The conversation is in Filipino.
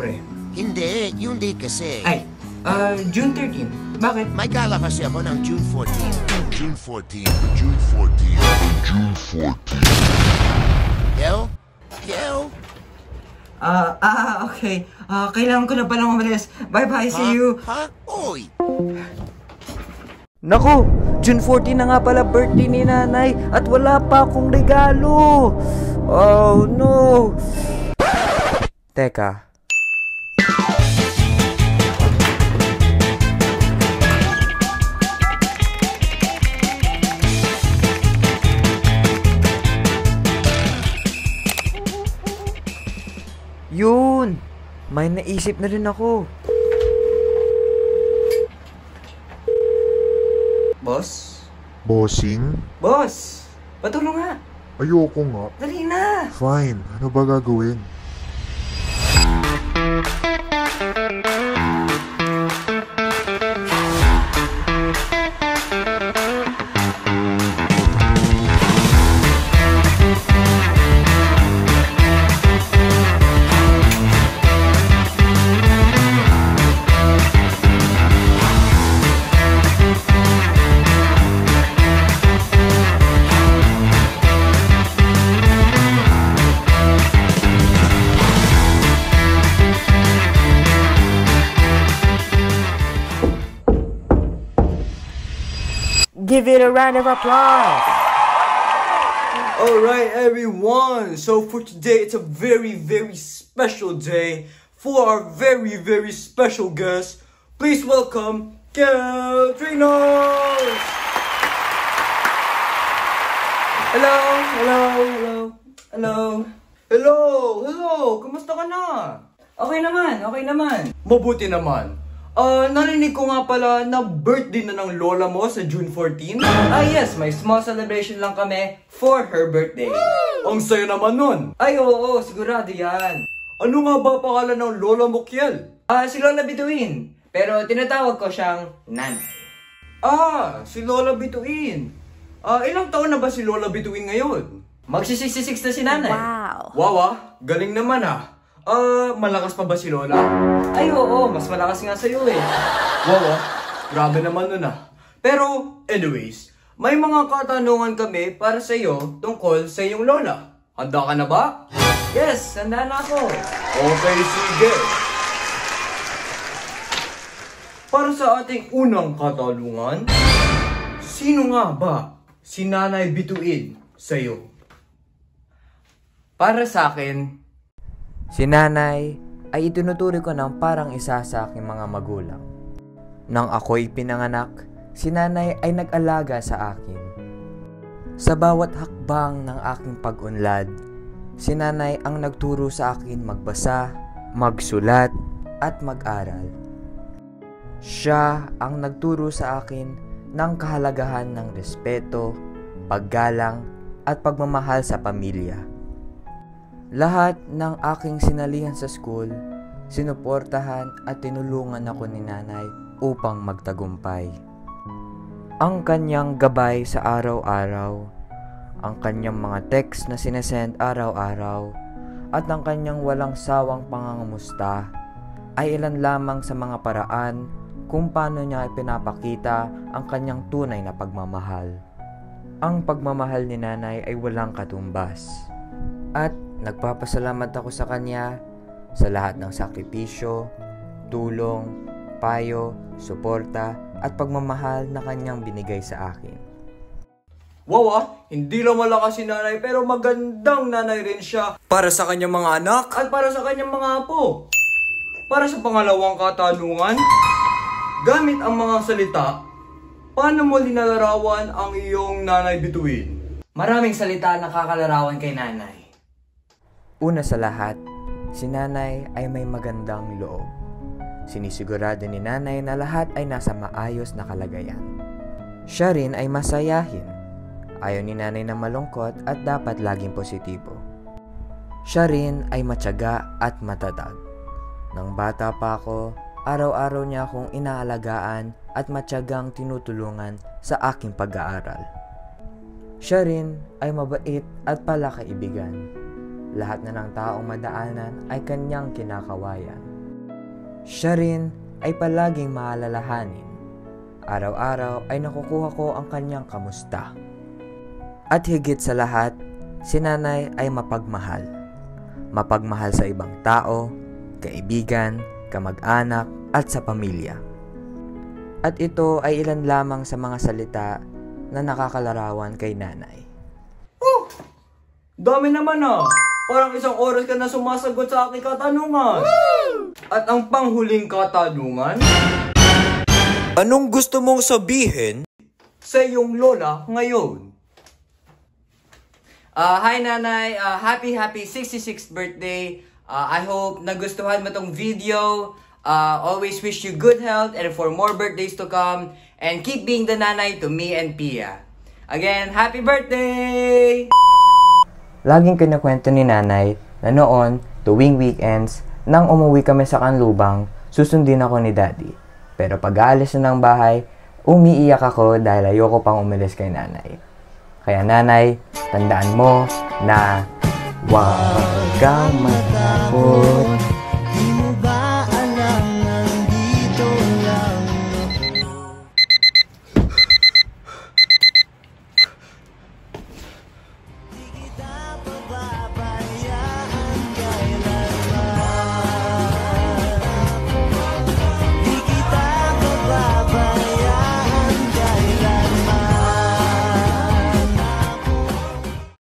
pre. Hindi, yung date kasi. Ay, June 13. Bakit? May gala kasi ako ng June 14. June 14, June 14, June 14. Yo? Yo? Okay. Kailangan ko na palang umalis. Bye-bye, see you. Ha? Uy! Naku, June 14 na nga pala birthday ni nanay at wala pa akong regalo. Oh no. Teka. Yun! May naisip na rin ako. Boss? Bossing? Boss! Patulong nga. Ayoko nga. Dali na. Fine, ano ba gagawin? Give it a round of applause! Alright everyone, so for today it's a very special day for our very special guest. Please welcome Keltrinos! Hello, kumusta ka na? Okay naman. Mabuti naman. Narinig ko nga pala na birthday na ng lola mo sa June 14. Yes, may small celebration lang kami for her birthday. Ang saya naman nun. Ay, oo, sigurado yan. Ano nga ba pangalan ng lola mo, Kiel? Si Lola Bituin. Pero tinatawag ko siyang nanay. Si Lola Bituin. Ilang taon na ba si Lola Bituin ngayon? Magsi-66 na si nanay. Wow, galing naman malakas pa ba si Lola? Ay, oo, mas malakas nga sa'yo eh. Wow, grabe naman nun Pero, anyways, may mga katanungan kami para sa'yo tungkol sa iyong Lola. Handa ka na ba? Yes, handa na ako. Okay, sige. Para sa ating unang katanungan, sino nga ba si Nanay Bituin sa'yo? Para sa akin, Si nanay ay itinuturi ko ng parang isa sa aking mga magulang. Nang ako'y pinanganak, si nanay ay nag-alaga sa akin. Sa bawat hakbang ng aking pag-unlad, si nanay ang nagturo sa akin magbasa, magsulat, at mag-aral. Siya ang nagturo sa akin ng kahalagahan ng respeto, paggalang, at pagmamahal sa pamilya. Lahat ng aking sinalihan sa school, sinuportahan at tinulungan ako ni nanay upang magtagumpay. Ang kanyang gabay sa araw-araw, ang kanyang mga text na sinesend araw-araw, at ang kanyang walang sawang pangangamusta ay ilan lamang sa mga paraan kung paano niya ipinapakita ang kanyang tunay na pagmamahal. Ang pagmamahal ni nanay ay walang katumbas. At nagpapasalamat ako sa kanya sa lahat ng sakripisyo, tulong, payo, suporta at pagmamahal na kanyang binigay sa akin. Wow, hindi lang malakas si nanay pero magandang nanay rin siya para sa kanyang mga anak at para sa kanyang mga apo. Para sa pangalawang katanungan, gamit ang mga salita, paano mo linalarawan ang iyong Nanay Bituin? Maraming salita na nakakalarawan kay nanay. Una sa lahat, si nanay ay may magandang loob. Sinisigurado ni nanay na lahat ay nasa maayos na kalagayan. Siya rin ay masayahin. Ayaw ni nanay na malungkot at dapat laging positibo. Siya rin ay matyaga at matatag. Nang bata pa ako, araw-araw niya akong inaalagaan at matyagang tinutulungan sa aking pag-aaral. Siya rin ay mabait at palakaibigan. Lahat na ng taong madaanan ay kanyang kinakawayan. Siya rin ay palaging maalalahanin. Araw-araw ay nakukuha ko ang kanyang kamusta. At higit sa lahat, si nanay ay mapagmahal. Mapagmahal sa ibang tao, kaibigan, kamag-anak at sa pamilya. At ito ay ilan lamang sa mga salita na nakakalarawan kay nanay. Dami naman ah! Parang isang oras ka na sumasagot sa aking katanungan. At ang panghuling katanungan? Anong gusto mong sabihin sa iyong lola ngayon? Hi nanay, happy 66th birthday. I hope nagustuhan mo tong video. Always wish you good health and for more birthdays to come. And keep being the nanay to me and Pia. Again, happy birthday! Laging kinakwento ni nanay na noon, tuwing weekends, nang umuwi kami sa Kanlubang, susundin ako ni daddy. Pero pag aalis na ng bahay, umiiyak ako dahil ayoko pang umalis kay nanay. Kaya nanay, tandaan mo na huwag kang matakot.